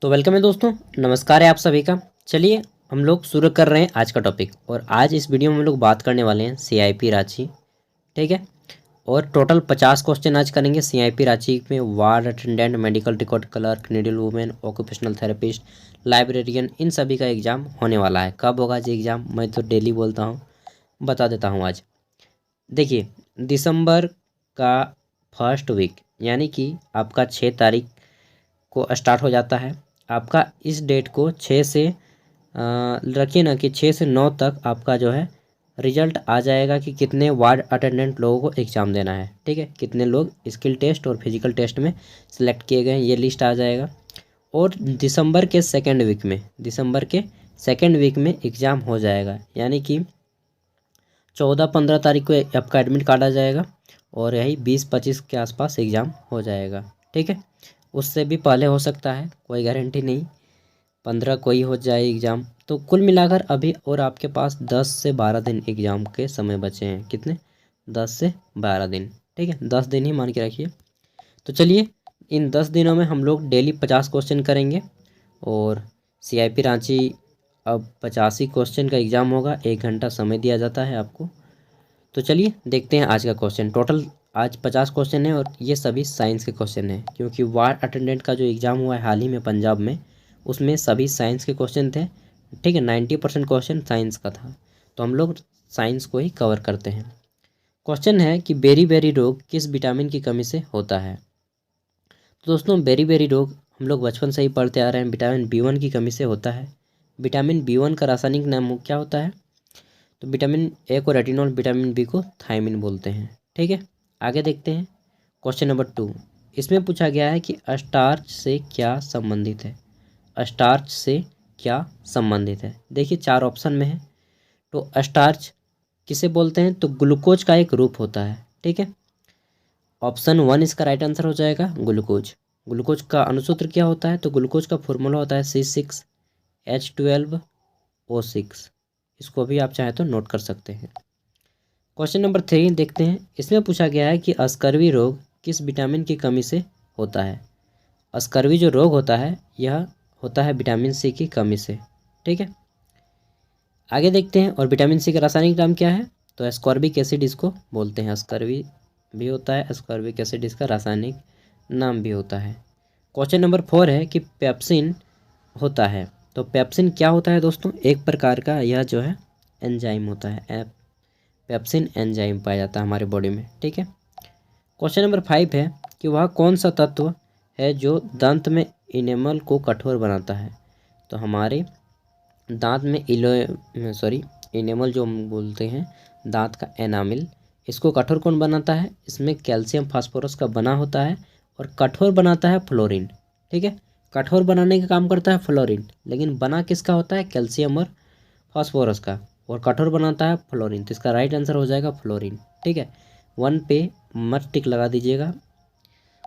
तो वेलकम है दोस्तों, नमस्कार है आप सभी का। चलिए हम लोग शुरू कर रहे हैं आज का टॉपिक। और आज इस वीडियो में हम लोग बात करने वाले हैं सीआईपी रांची। ठीक है। और टोटल 50 क्वेश्चन आज करेंगे सीआईपी रांची में। Ward attendant, medical record clerk, needle women, occupational therapist, librarian, इन सभी का एग्ज़ाम होने वाला है। कब होगा जी एग्ज़ाम? मैं तो डेली बोलता हूँ, बता देता हूँ आज। देखिए, दिसंबर का फर्स्ट वीक यानी कि आपका 6 तारीख को स्टार्ट हो जाता है। आपका इस डेट को 6 से रखिए ना कि 6 से 9 तक आपका जो है रिजल्ट आ जाएगा कि कितने वार्ड अटेंडेंट लोगों को एग्ज़ाम देना है। ठीक है, कितने लोग स्किल टेस्ट और फिजिकल टेस्ट में सिलेक्ट किए गए हैं, ये लिस्ट आ जाएगा। और दिसंबर के सेकेंड वीक में एग्ज़ाम हो जाएगा, यानी कि 14-15 तारीख को आपका एडमिट कार्ड आ जाएगा और यही 20-25 के आसपास एग्ज़ाम हो जाएगा। ठीक है, उससे भी पहले हो सकता है, कोई गारंटी नहीं। 15 कोई हो जाए एग्ज़ाम। तो कुल मिलाकर अभी और आपके पास 10 से 12 दिन एग्ज़ाम के समय बचे हैं। कितने? 10 से 12 दिन। ठीक है, 10 दिन ही मान के रखिए। तो चलिए, इन 10 दिनों में हम लोग डेली 50 क्वेश्चन करेंगे। और सीआईपी रांची अब 85 क्वेश्चन का एग्ज़ाम होगा। 1 घंटा समय दिया जाता है आपको। तो चलिए देखते हैं आज का क्वेश्चन। टोटल आज 50 क्वेश्चन है और ये सभी साइंस के क्वेश्चन हैं, क्योंकि वार्ड अटेंडेंट का जो एग्ज़ाम हुआ है हाल ही में पंजाब में, उसमें सभी साइंस के क्वेश्चन थे। ठीक है, 90% क्वेश्चन साइंस का था, तो हम लोग साइंस को ही कवर करते हैं। क्वेश्चन है कि बेरी रोग किस विटामिन की कमी से होता है? तो दोस्तों, बेरी रोग हम लोग बचपन से ही पढ़ते आ रहे हैं, विटामिन B1 की कमी से होता है। विटामिन B1 का रासायनिक नाम क्या होता है? तो विटामिन ए को रेटिनॉल, विटामिन बी को थायमिन बोलते हैं। ठीक है, आगे देखते हैं। क्वेश्चन नंबर 2, इसमें पूछा गया है कि स्टार्च से क्या संबंधित है? स्टार्च से क्या संबंधित है? देखिए 4 ऑप्शन में है। तो स्टार्च किसे बोलते हैं? तो ग्लूकोज का एक रूप होता है। ठीक है, ऑप्शन 1 इसका राइट आंसर हो जाएगा, ग्लूकोज। ग्लूकोज का अनुसूत्र क्या होता है? तो ग्लूकोज का फॉर्मूला होता है C6H12O6। इसको भी आप चाहें तो नोट कर सकते हैं। क्वेश्चन नंबर 3 देखते हैं। इसमें पूछा गया है कि स्कर्वी रोग किस विटामिन की कमी से होता है? स्कर्वी जो रोग होता है यह होता है विटामिन सी की कमी से। ठीक है, आगे देखते हैं। और विटामिन सी का रासायनिक नाम क्या है? तो एस्कॉर्बिक एसिड इसको बोलते हैं। स्कर्वी भी होता है, एस्कॉर्बिक एसिड इसका रासायनिक नाम भी होता है। क्वेश्चन नंबर 4 है कि पेप्सिन होता है। तो पेप्सिन क्या होता है दोस्तों? एक प्रकार का यह जो है एंजाइम होता है। पेप्सिन एंजाइम पाया जाता है हमारे बॉडी में। ठीक है, क्वेश्चन नंबर 5 है कि वह कौन सा तत्व है जो दंत में इनेमल को कठोर बनाता है? तो हमारे दांत में इनेमल जो हम बोलते हैं, दांत का एनामिल, इसको कठोर कौन बनाता है? इसमें कैल्शियम फास्फोरस का बना होता है और कठोर बनाता है फ्लोरीन। ठीक है, कठोर बनाने का काम करता है फ्लोरीन, लेकिन बना किसका होता है? कैल्शियम और फास्फोरस का, और कठोर बनाता है फ्लोरीन। तो इसका राइट आंसर हो जाएगा फ्लोरीन। ठीक है, 1 पे मत टिक लगा दीजिएगा।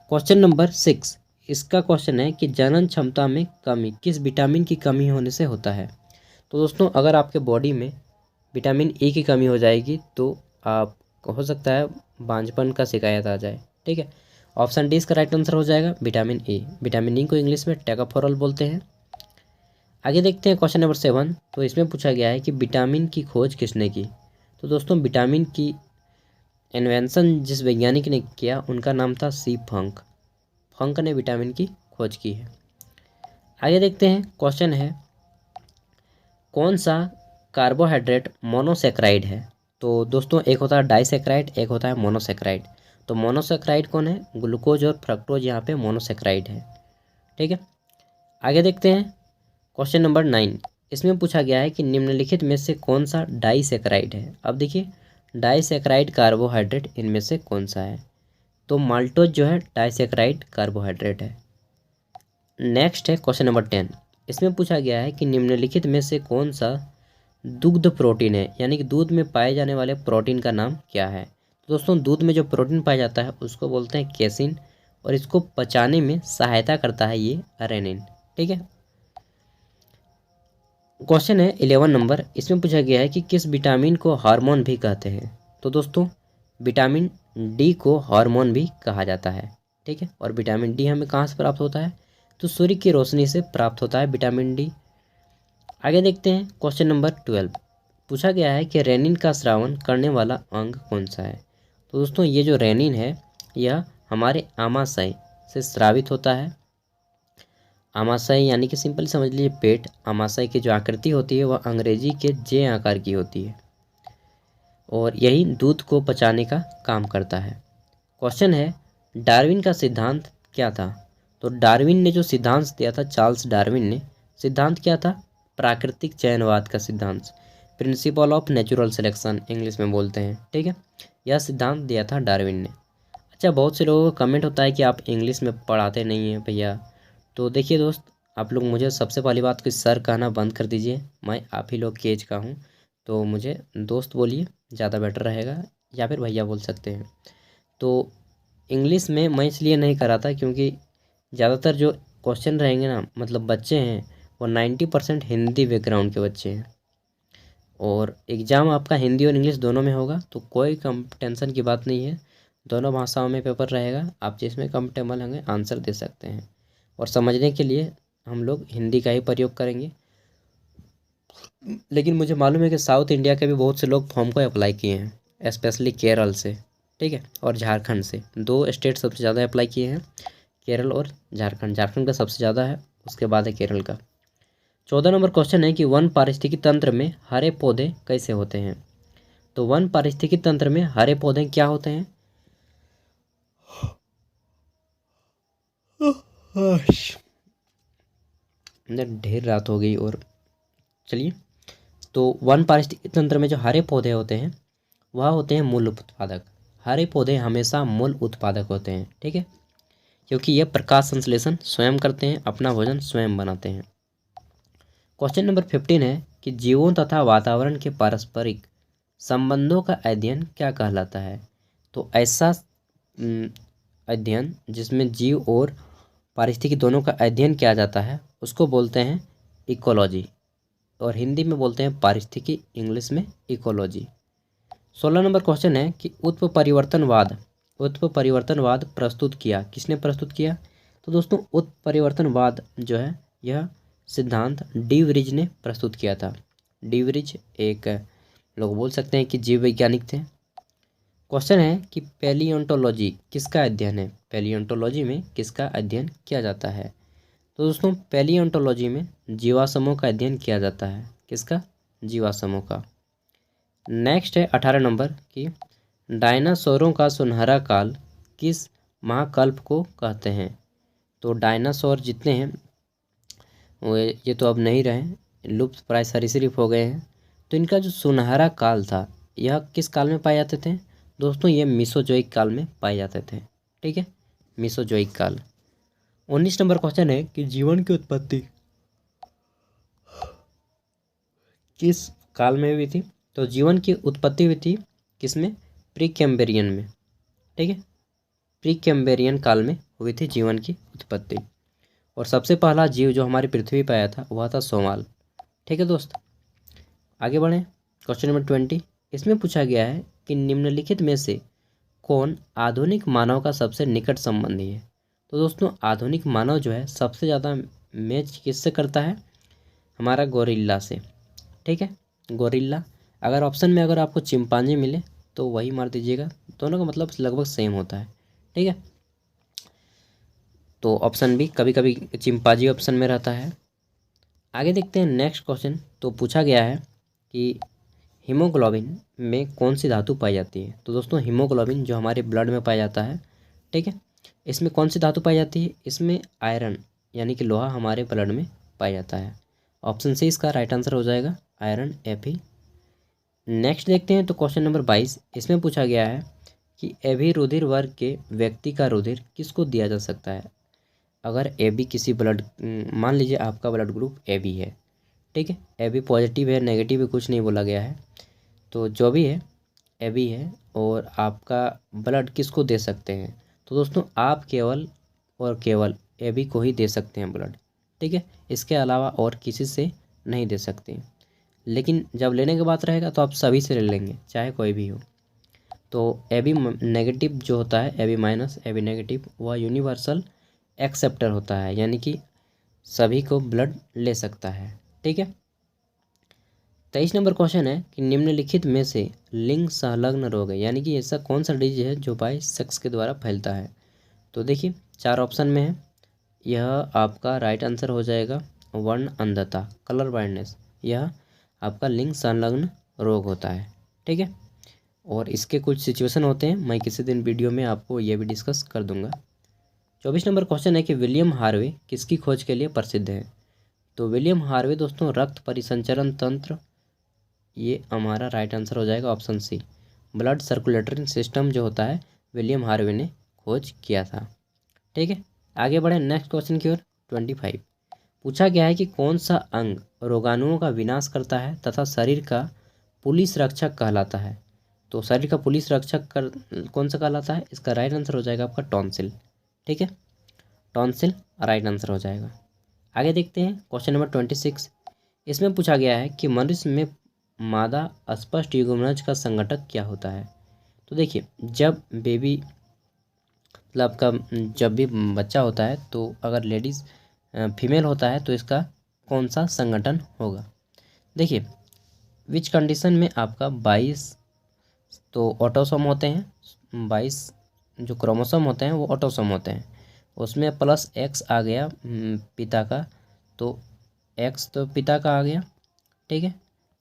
क्वेश्चन नंबर 6, इसका क्वेश्चन है कि जनन क्षमता में कमी किस विटामिन की कमी होने से होता है? तो दोस्तों, अगर आपके बॉडी में विटामिन ए की कमी हो जाएगी तो आप हो सकता है बांझपन का शिकायत आ जाए। ठीक है, ऑप्शन डी इसका राइट आंसर हो जाएगा, विटामिन ए। विटामिन ई को इंग्लिश में टोकोफेरोल बोलते हैं। आगे देखते हैं क्वेश्चन नंबर 7। तो इसमें पूछा गया है कि विटामिन की खोज किसने की? तो दोस्तों, विटामिन की इन्वेंशन जिस वैज्ञानिक ने किया उनका नाम था सी फंक। फंक ने विटामिन की खोज की है। आगे देखते हैं। क्वेश्चन है कौन सा कार्बोहाइड्रेट मोनोसेक्राइड है? तो दोस्तों, एक होता है डाइसेक्राइड, एक होता है मोनोसेक्राइड। तो मोनोसेक्राइड कौन है? ग्लूकोज और फ्रक्टोज यहाँ पे मोनोसेक्राइड है। ठीक है, आगे देखते हैं। क्वेश्चन नंबर 9, इसमें पूछा गया है कि निम्नलिखित में से कौन सा डाइसेक्राइड है? अब देखिए, डाइसेक्राइड कार्बोहाइड्रेट इनमें से कौन सा है? तो माल्टोज जो है डाइसेक्राइड कार्बोहाइड्रेट है। नेक्स्ट है क्वेश्चन नंबर 10। इसमें पूछा गया है कि निम्नलिखित में से कौन सा दुग्ध प्रोटीन है, यानी कि दूध में पाए जाने वाले प्रोटीन का नाम क्या है? तो दोस्तों, दूध में जो प्रोटीन पाया जाता है उसको बोलते हैं केसिन, और इसको पचाने में सहायता करता है ये रेनिन। ठीक है, क्वेश्चन है 11 नंबर। इसमें पूछा गया है कि किस विटामिन को हार्मोन भी कहते हैं? तो दोस्तों, विटामिन डी को हार्मोन भी कहा जाता है। ठीक है, और विटामिन डी हमें कहाँ से प्राप्त होता है? तो सूर्य की रोशनी से प्राप्त होता है विटामिन डी। आगे देखते हैं क्वेश्चन नंबर 12। पूछा गया है कि रेनिन का स्रावन करने वाला अंग कौन सा है। तो दोस्तों ये जो रेनिन है यह हमारे आमाशय से स्रावित होता है। आमाशय यानी कि सिंपल समझ लीजिए पेट। आमाशय की जो आकृति होती है वह अंग्रेजी के जे आकार की होती है और यही दूध को पचाने का काम करता है। क्वेश्चन है डार्विन का सिद्धांत क्या था। तो डार्विन ने जो सिद्धांत दिया था, चार्ल्स डार्विन ने, सिद्धांत क्या था? प्राकृतिक चयनवाद का सिद्धांत, principle of natural selection English में बोलते हैं। ठीक है, यह सिद्धांत दिया था डार्विन ने। अच्छा, बहुत से लोगों का कमेंट होता है कि आप इंग्लिश में पढ़ाते नहीं हैं भैया। तो देखिए दोस्त, आप लोग मुझे सबसे पहली बात कि सर कहना बंद कर दीजिए। मैं आप ही लोग की एज का हूँ, तो मुझे दोस्त बोलिए, ज़्यादा बेटर रहेगा, या फिर भैया बोल सकते हैं। तो इंग्लिश में मैं इसलिए नहीं कराता क्योंकि ज़्यादातर जो क्वेश्चन रहेंगे ना, मतलब बच्चे हैं वो 90% हिंदी बैकग्राउंड के बच्चे हैं और एग्ज़ाम आपका हिंदी और इंग्लिश दोनों में होगा। तो कोई कम टेंशन की बात नहीं है, दोनों भाषाओं में पेपर रहेगा। आप जिसमें कंफर्टेबल होंगे आंसर दे सकते हैं और समझने के लिए हम लोग हिंदी का ही प्रयोग करेंगे। लेकिन मुझे मालूम है कि साउथ इंडिया के भी बहुत से लोग फॉर्म को अप्लाई किए हैं, स्पेशली केरल से, ठीक है, और झारखंड से। 2 स्टेट सबसे ज़्यादा अप्लाई किए हैं, केरल और झारखंड। झारखंड का सबसे ज़्यादा है, उसके बाद है केरल का। 14 नंबर क्वेश्चन है कि वन पारिस्थितिकी तंत्र में हरे पौधे कैसे होते हैं। तो वन पारिस्थितिकी तंत्र में हरे पौधे क्या होते हैं? ढेर रात हो गई और चलिए। तो वन पारिस्थितिकी तंत्र में जो हरे पौधे होते हैं वह होते हैं मूल उत्पादक। हरे पौधे हमेशा मूल उत्पादक होते हैं, ठीक है, क्योंकि ये प्रकाश संश्लेषण स्वयं करते हैं, अपना भोजन स्वयं बनाते हैं। क्वेश्चन नंबर 15 है कि जीवों तथा वातावरण के पारस्परिक संबंधों का अध्ययन क्या कहलाता है। तो ऐसा अध्ययन जिसमें जीव और पारिस्थितिकी दोनों का अध्ययन किया जाता है उसको बोलते हैं इकोलॉजी, और हिंदी में बोलते हैं पारिस्थितिकी, इंग्लिश में इकोलॉजी। 16 नंबर क्वेश्चन है कि उत्परिवर्तनवाद प्रस्तुत किया, किसने प्रस्तुत किया। तो दोस्तों उत्परिवर्तनवाद जो है यह सिद्धांत डी वरिज ने प्रस्तुत किया था। डी वरिज एक लोग बोल सकते हैं कि जीव वैज्ञानिक थे। क्वेश्चन है कि पैलियोंटोलॉजी किसका अध्ययन है। पैलियोंटोलॉजी में किसका अध्ययन किया जाता है। तो दोस्तों पैलियोंटोलॉजी में जीवाश्मों का अध्ययन किया जाता है। किसका? जीवाश्मों का। नेक्स्ट है 18 नंबर की डायनासोरों का सुनहरा काल किस महाकल्प को कहते हैं। तो डायनासोर जितने हैं वो ये तो अब नहीं रहे, लुप्त प्राय सरीसृप हो गए हैं। तो इनका जो सुनहरा काल था यह किस काल में पाए जाते थे। दोस्तों ये मीसोजोइक काल में पाए जाते थे, ठीक है, मीसोजोइक काल। 19 नंबर क्वेश्चन है कि जीवन की उत्पत्ति किस काल में हुई थी। तो जीवन की उत्पत्ति हुई थी किसमें? प्री कैम्ब्रियन में, ठीक है, प्री कैम्ब्रियन काल में हुई थी जीवन की उत्पत्ति। और सबसे पहला जीव जो हमारी पृथ्वी पर आया था वह था सोमाल, ठीक है दोस्त। आगे बढ़ें, क्वेश्चन नंबर 20। इसमें पूछा गया है कि निम्नलिखित में से कौन आधुनिक मानव का सबसे निकट संबंधी है। तो दोस्तों आधुनिक मानव जो है सबसे ज़्यादा मैच किससे करता है? हमारा गोरिल्ला से, ठीक है, गोरिल्ला। अगर ऑप्शन में अगर आपको चिंपांजी मिले तो वही मार दीजिएगा, दोनों का मतलब लगभग सेम होता है, ठीक है। तो ऑप्शन बी, कभी कभी चिंपांजी ऑप्शन में रहता है। आगे देखते हैं नेक्स्ट क्वेश्चन। तो पूछा गया है कि हीमोग्लोबिन में कौन सी धातु पाई जाती है। तो दोस्तों हीमोग्लोबिन जो हमारे ब्लड में पाया जाता है, ठीक है, इसमें कौन सी धातु पाई जाती है? इसमें आयरन यानी कि लोहा हमारे ब्लड में पाया जाता है। ऑप्शन सी इसका राइट आंसर हो जाएगा, आयरन, Fe। नेक्स्ट देखते हैं तो क्वेश्चन नंबर 22। इसमें पूछा गया है कि एबी रुधिर वर्ग के व्यक्ति का रुधिर किसको दिया जा सकता है। अगर AB किसी ब्लड, मान लीजिए आपका ब्लड ग्रुप AB है, ठीक है, AB पॉजिटिव है, नेगेटिव है, कुछ नहीं बोला गया है, तो जो भी है AB है और आपका ब्लड किसको दे सकते हैं। तो दोस्तों आप केवल और केवल AB को ही दे सकते हैं ब्लड, ठीक है, इसके अलावा और किसी से नहीं दे सकते। लेकिन जब लेने की बात रहेगा तो आप सभी से ले लेंगे, चाहे कोई भी हो। तो AB नेगेटिव जो होता है, AB माइनस, AB नेगेटिव, वह यूनिवर्सल एक्सेप्टर होता है, यानी कि सभी को ब्लड ले सकता है। ठीक है। 23 नंबर क्वेश्चन है कि निम्नलिखित में से लिंग संलग्न रोग है, यानी कि ऐसा कौन सा डिजीज है जो बाय सेक्स के द्वारा फैलता है। तो देखिए 4 ऑप्शन में है, यह आपका राइट आंसर हो जाएगा वर्ण अंधता, कलर ब्लाइंडनेस। यह आपका लिंग संलग्न रोग होता है। ठीक है। और इसके कुछ सिचुएशन होते हैं, मैं किसी दिन वीडियो में आपको ये भी डिस्कस कर दूंगा। 24 नंबर क्वेश्चन है कि विलियम हार्वे किसकी खोज के लिए प्रसिद्ध है। तो विलियम हार्वे दोस्तों रक्त परिसंचरण तंत्र, ये हमारा राइट आंसर हो जाएगा option C. Blood circulatory system जो होता है विलियम हार्वे ने खोज किया था। ठीक है। आगे बढ़े नेक्स्ट क्वेश्चन की ओर। 25 पूछा गया है कि कौन सा अंग रोगाणुओं का विनाश करता है तथा शरीर का पुलिस रक्षक कहलाता है। तो शरीर का पुलिस रक्षक कौन सा कहलाता है, इसका राइट आंसर हो जाएगा आपका टॉन्सिल। ठीक है, टॉन्सिल राइट आंसर हो जाएगा। आगे देखते हैं क्वेश्चन नंबर 26। इसमें पूछा गया है कि मनुष्य में मादा अस्पष्ट युग्मनज का संघटक क्या होता है। तो देखिए जब बेबी मतलब आपका जब भी बच्चा होता है तो अगर लेडीज़ फीमेल होता है तो इसका कौन सा संगठन होगा। देखिए विच कंडीशन में आपका 22 तो ऑटोसोम होते हैं, 22 जो क्रोमोसोम होते हैं वो ऑटोसोम होते हैं, उसमें प्लस एक्स आ गया पिता का, तो एक्स तो पिता का आ गया। ठीक है।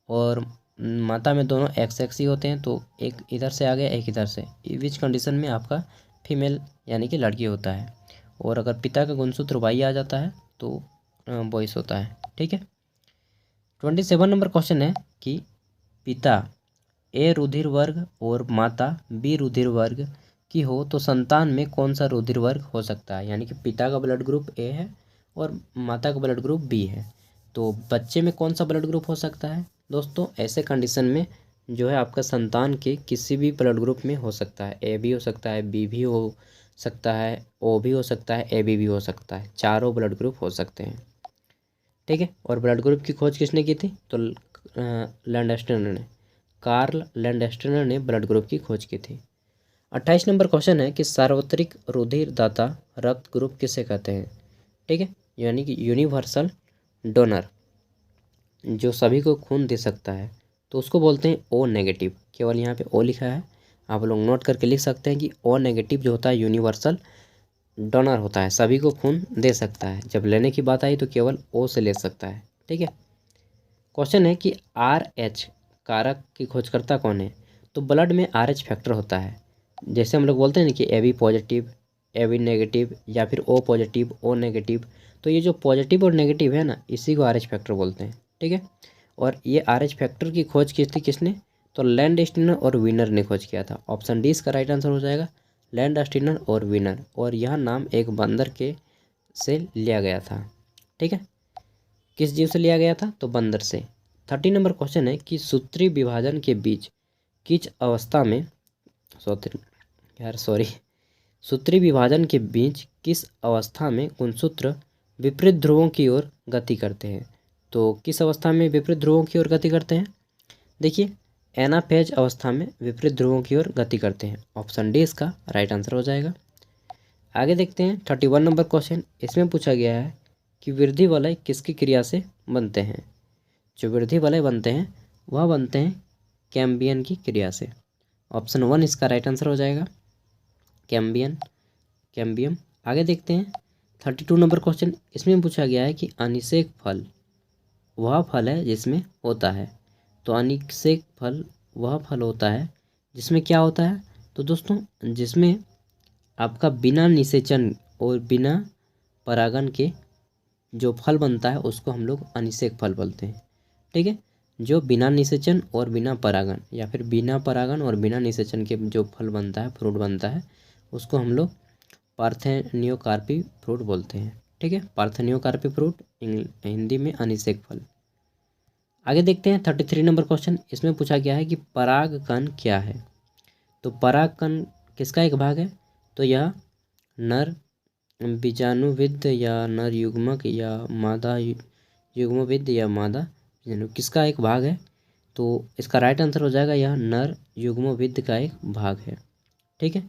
और माता में दोनों एक्स एक्स ही होते हैं, तो एक इधर से आ गया एक इधर से, विच कंडीशन में आपका फीमेल यानी कि लड़की होता है। और अगर पिता का गुणसूत्र वाई आ जाता है तो बॉयस होता है। ठीक है। 27 नंबर क्वेश्चन है कि पिता ए रुधिर वर्ग और माता बी रुधिर वर्ग की हो तो संतान में कौन सा रुधिर वर्ग हो सकता है। यानी कि पिता का ब्लड ग्रुप ए है और माता का ब्लड ग्रुप बी है, तो बच्चे में कौन सा ब्लड ग्रुप हो सकता है। दोस्तों ऐसे कंडीशन में जो है आपका संतान के किसी भी ब्लड ग्रुप में हो सकता है, ए भी हो सकता है, बी भी हो सकता है, ओ भी हो सकता है, ए बी भी हो सकता है, चारों ब्लड ग्रुप हो सकते हैं। ठीक है। और ब्लड ग्रुप की खोज किसने की थी, तो लैंडस्टेनर ने, कार्ल लैंडस्टेनर ने ब्लड ग्रुप की खोज की थी। 28 नंबर क्वेश्चन है कि सार्वत्रिक रुधिर दाता रक्त ग्रुप किसे कहते हैं। ठीक है, यानी कि यूनिवर्सल डोनर जो सभी को खून दे सकता है तो उसको बोलते हैं ओ नेगेटिव। केवल यहाँ पे ओ लिखा है, आप लोग नोट करके लिख सकते हैं कि ओ नेगेटिव जो होता है यूनिवर्सल डोनर होता है, सभी को खून दे सकता है। जब लेने की बात आई तो केवल ओ से ले सकता है। ठीक है। क्वेश्चन है कि RH कारक की खोजकर्ता कौन है। तो ब्लड में RH फैक्टर होता है, जैसे हम लोग बोलते हैं ना कि AB पॉजिटिव, AB नेगेटिव या फिर O पॉजिटिव, O नेगेटिव, तो ये जो पॉजिटिव और नेगेटिव है ना इसी को RH फैक्टर बोलते हैं। ठीक है। और ये RH फैक्टर की खोज की थी किसने, तो लैंडस्टीनर और विनर ने खोज किया था। ऑप्शन डी इसका राइट आंसर हो जाएगा, लैंडस्टीनर और विनर। और यह नाम एक बंदर के से लिया गया था। ठीक है, किस जीव से लिया गया था, तो बंदर से। 30 नंबर क्वेश्चन है कि सूत्री विभाजन के बीच किस अवस्था में सूत्री विभाजन के बीच किस अवस्था में गुणसूत्र विपरीत ध्रुवों की ओर गति करते हैं। तो किस अवस्था में विपरीत ध्रुवों की ओर गति करते हैं, देखिए एनाफेज अवस्था में विपरीत ध्रुवों की ओर गति करते हैं। ऑप्शन डी इसका राइट आंसर हो जाएगा। आगे देखते हैं 31 नंबर क्वेश्चन। इसमें पूछा गया है कि वृद्धि वलय किसकी क्रिया से बनते हैं। जो वृद्धि वलय बनते हैं वह बनते हैं कैम्बियन की क्रिया से। ऑप्शन 1 इसका राइट आंसर हो जाएगा, कैम्बियम। आगे देखते हैं 32 नंबर क्वेश्चन। इसमें पूछा गया है कि अनिषेक फल वह फल है जिसमें होता है। तो अनिषेक फल वह फल होता है जिसमें क्या होता है, तो दोस्तों जिसमें आपका बिना निषेचन और बिना परागन के जो फल बनता है उसको हम लोग अनिषेक फल बोलते हैं। ठीक है, जो बिना निषेचन और बिना परागन या फिर बिना परागन और बिना निषेचन के जो फल बनता है, फ्रूट बनता है, उसको हम लोग पार्थेनियोकार्पी फ्रूट बोलते हैं। ठीक है, पार्थेनियोकार्पी फ्रूट हिंदी में अनिषेक फल। आगे देखते हैं 33 नंबर क्वेश्चन। इसमें पूछा गया है कि परागकण क्या है। तो परागकण किसका एक भाग है, तो यह नर बीजाणुविद या नर युग्मक या मादा युग्मविद या मादा किसका एक भाग है, तो इसका राइट आंसर हो जाएगा यह नर युग्मविद का एक भाग है। ठीक है,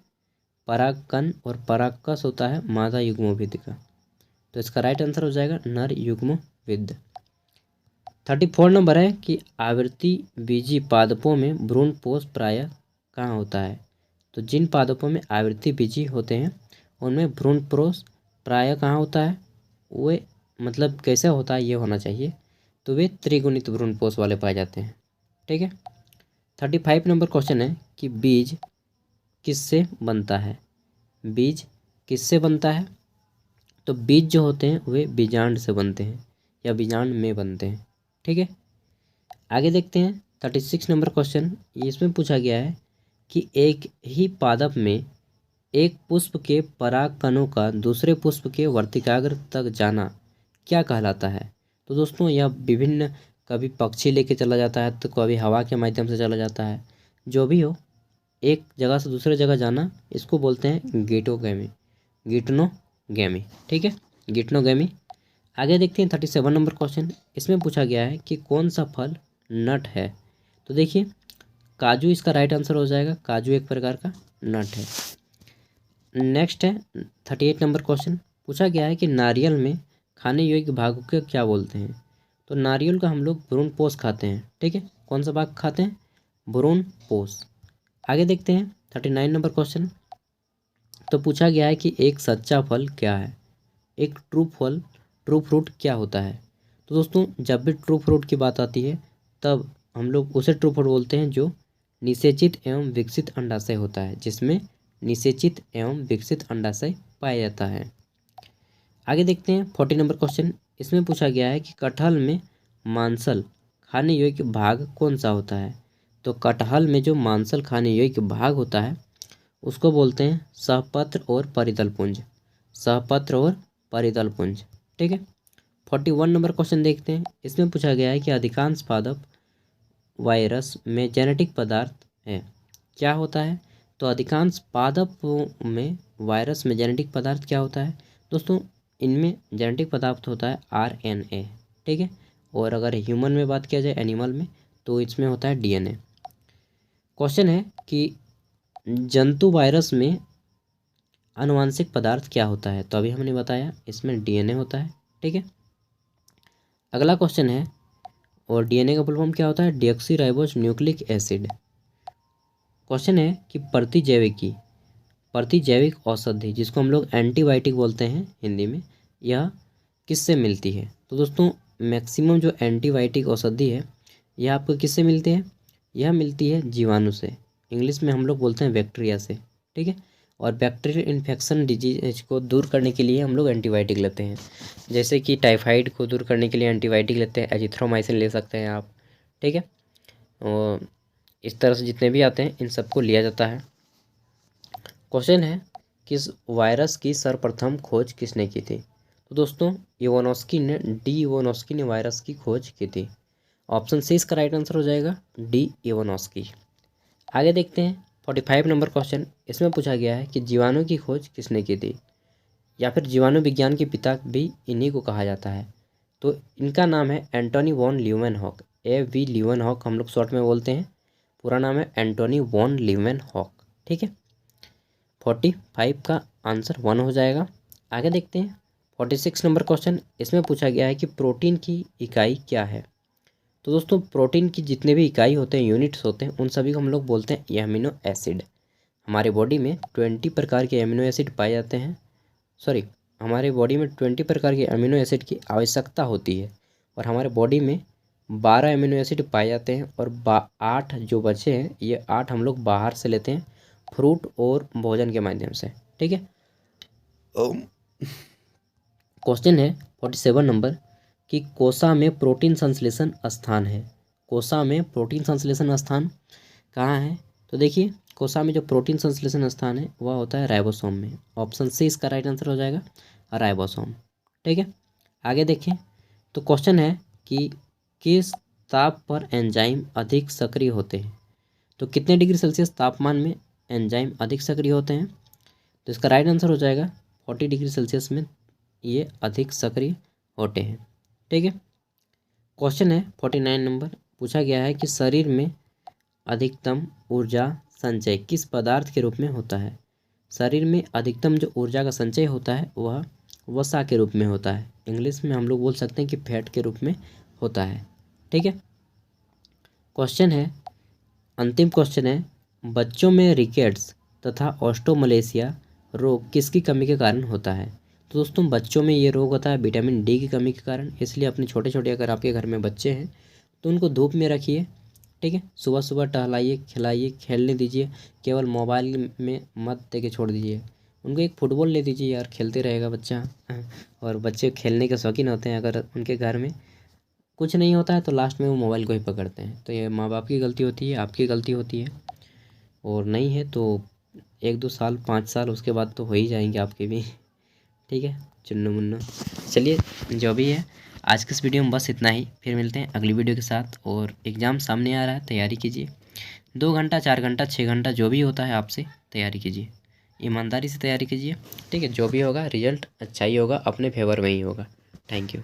परागकण और परागकश होता है मादा युग्मविद का। तो इसका राइट आंसर हो जाएगा नर युग्म विद। 34 नंबर है कि आवृत्ति बीजी पादपों में भ्रूणपोष प्रायः कहाँ होता है। तो जिन पादपों में आवृत्ति बीजी होते हैं उनमें भ्रूणपोष प्रायः कहाँ होता है, वे मतलब कैसे होता है ये होना चाहिए, तो वे त्रिगुणित भ्रूणपोष वाले पाए जाते हैं। ठीक है। 35 नंबर क्वेश्चन है कि बीज किससे बनता है। बीज किससे बनता है, तो बीज जो होते हैं वे बीजांड से बनते हैं या बीजांड में बनते हैं। ठीक है। आगे देखते हैं 36 नंबर क्वेश्चन। इसमें पूछा गया है कि एक ही पादप में एक पुष्प के परागकणों का दूसरे पुष्प के वर्तिकाग्र तक जाना क्या कहलाता है। तो दोस्तों यह विभिन्न, कभी पक्षी लेके चला जाता है तो कभी हवा के माध्यम से चला जाता है, जो भी हो एक जगह से दूसरे जगह जाना, इसको बोलते हैं गिटोगैमी, गिटनोगैमी। ठीक है, गिटनोगैमी। आगे देखते हैं 37 नंबर क्वेश्चन। इसमें पूछा गया है कि कौन सा फल नट है। तो देखिए काजू इसका राइट आंसर हो जाएगा, काजू एक प्रकार का नट है। नेक्स्ट है 38 नंबर क्वेश्चन। पूछा गया है कि नारियल में खाने योग्य भागों को क्या बोलते हैं। तो नारियल का हम लोग भ्रूणपोष खाते हैं। ठीक है, कौन सा भाग खाते हैं, भ्रूणपोष। आगे देखते हैं 39 नंबर क्वेश्चन। तो पूछा गया है कि एक सच्चा फल क्या है, एक ट्रू फ्रूट क्या होता है। तो दोस्तों जब भी ट्रू फ्रूट की बात आती है तब हम लोग उसे ट्रू फ्रूट बोलते हैं जो निषेचित एवं विकसित अंडाशय होता है, जिसमें निषेचित एवं विकसित अंडाशय पाया जाता है। आगे देखते हैं 40 नंबर क्वेश्चन। इसमें पूछा गया है कि कटहल में मांसल खाने योग्य भाग कौन सा होता है। तो कटहल में जो मांसल खाने योग्य भाग होता है उसको बोलते हैं सहपत्र और परितल पुंज, सहपत्र और परितल पुंज। ठीक है। 41 नंबर क्वेश्चन देखते हैं। इसमें पूछा गया है कि अधिकांश पादप वायरस में जेनेटिक पदार्थ है, क्या होता है। तो अधिकांश पादपों में वायरस में जेनेटिक पदार्थ क्या होता है। दोस्तों इनमें जेनेटिक पदार्थ होता है RNA। ठीक है, और अगर ह्यूमन में बात किया जाए, एनिमल में, तो इसमें होता है DNA। क्वेश्चन है कि जंतु वायरस में आनुवांशिक पदार्थ क्या होता है। तो अभी हमने बताया इसमें DNA होता है। ठीक है। अगला क्वेश्चन है, और DNA का फुल फॉर्म क्या होता है, डीऑक्सीराइबोस न्यूक्लिक एसिड। क्वेश्चन है कि प्रतिजैविक औषधि, जिसको हम लोग एंटीबायोटिक बोलते हैं हिंदी में, यह किससे मिलती है। तो दोस्तों मैक्सिमम जो एंटीबायोटिक औषधि है यह आपको किससे मिलती है, यह मिलती है जीवाणु से, इंग्लिश में हम लोग बोलते हैं बैक्टीरिया से। ठीक है, और बैक्टीरियल इन्फेक्शन डिजीज को दूर करने के लिए हम लोग एंटीबायोटिक लेते हैं, जैसे कि टाइफाइड को दूर करने के लिए एंटीबायोटिक लेते हैं, एजिथ्रोमाइसिन ले सकते हैं आप। ठीक है, और इस तरह से जितने भी आते हैं इन सबको लिया जाता है। क्वेश्चन है किस वायरस की सर्वप्रथम खोज किसने की थी। तो दोस्तों इवानोस्की ने वायरस की खोज की थी। ऑप्शन सी इसका राइट आंसर हो जाएगा, डी इवानोस्की। आगे देखते हैं 45 नंबर क्वेश्चन। इसमें पूछा गया है कि जीवाणु की खोज किसने की थी, या फिर जीवाणु विज्ञान के पिता भी इन्हीं को कहा जाता है। तो इनका नाम है एंटोनी वॉन ल्यूमेनहॉक, AV ल्यूमेनहॉक हम लोग शॉर्ट में बोलते हैं, पूरा नाम है एंटोनी वॉन ल्यूमेनहॉक। ठीक है, 45 का आंसर 1 हो जाएगा। आगे देखते हैं 46 नंबर क्वेश्चन। इसमें पूछा गया है कि प्रोटीन की इकाई क्या है। तो दोस्तों प्रोटीन की जितने भी इकाई होते हैं, यूनिट्स होते हैं, उन सभी को हम लोग बोलते हैं एमिनो एसिड। हमारे बॉडी में 20 प्रकार के एमिनो एसिड पाए जाते हैं, हमारे बॉडी में 20 प्रकार के अमीनो एसिड की आवश्यकता होती है, और हमारे बॉडी में 12 अमीनो एसिड पाए जाते हैं, और 8 जो बचे हैं ये 8 हम लोग बाहर से लेते हैं, फ्रूट और भोजन के माध्यम से। ठीक है। क्वेश्चन है 47 नंबर कि कोसा में प्रोटीन संश्लेषण स्थान है। कोसा में प्रोटीन संश्लेषण स्थान कहाँ है। तो देखिए कोसा में जो प्रोटीन संश्लेषण स्थान है वह होता है राइबोसोम में। ऑप्शन सी इसका राइट आंसर हो जाएगा, राइबोसोम। ठीक है, आगे देखें तो क्वेश्चन है कि किस ताप पर एंजाइम अधिक सक्रिय होते हैं। तो कितने डिग्री सेल्सियस तापमान में एंजाइम अधिक सक्रिय होते हैं। तो इसका राइट आंसर हो जाएगा 40 डिग्री सेल्सियस में ये अधिक सक्रिय होते हैं। ठीक है, क्वेश्चन है 49 नंबर। पूछा गया है कि शरीर में अधिकतम ऊर्जा संचय किस पदार्थ के रूप में होता है। शरीर में अधिकतम जो ऊर्जा का संचय होता है वह वसा के रूप में होता है। इंग्लिश में हम लोग बोल सकते हैं कि फैट के रूप में होता है। ठीक है। क्वेश्चन है, अंतिम क्वेश्चन है, बच्चों में रिकेट्स तथा ऑस्टोमलेशिया रोग किसकी कमी के कारण होता है? तो दोस्तों बच्चों में ये रोग होता है विटामिन डी की कमी के कारण। इसलिए अपने छोटे छोटे अगर आपके घर में बच्चे हैं तो उनको धूप में रखिए। ठीक है। सुबह सुबह टहलाइए, खिलाइए, खेलने दीजिए। केवल मोबाइल में मत दे के छोड़ दीजिए। उनको एक फुटबॉल ले दीजिए यार, खेलते रहेगा बच्चा। और बच्चे खेलने के शौकीन होते हैं। अगर उनके घर में कुछ नहीं होता है तो लास्ट में वो मोबाइल को ही पकड़ते हैं। तो ये माँ बाप की गलती होती है, आपकी गलती होती है। और नहीं है तो 1-2 साल 5 साल उसके बाद तो हो ही जाएंगे आपके भी। ठीक है चुन्नू मुन्नू। चलिए जो भी है, आज के इस वीडियो में बस इतना ही। फिर मिलते हैं अगली वीडियो के साथ। और एग्ज़ाम सामने आ रहा है, तैयारी कीजिए। 2 घंटा 4 घंटा 6 घंटा जो भी होता है आपसे तैयारी कीजिए, ईमानदारी से तैयारी कीजिए। ठीक है। जो भी होगा रिजल्ट अच्छा ही होगा, अपने फेवर में ही होगा। Thank you.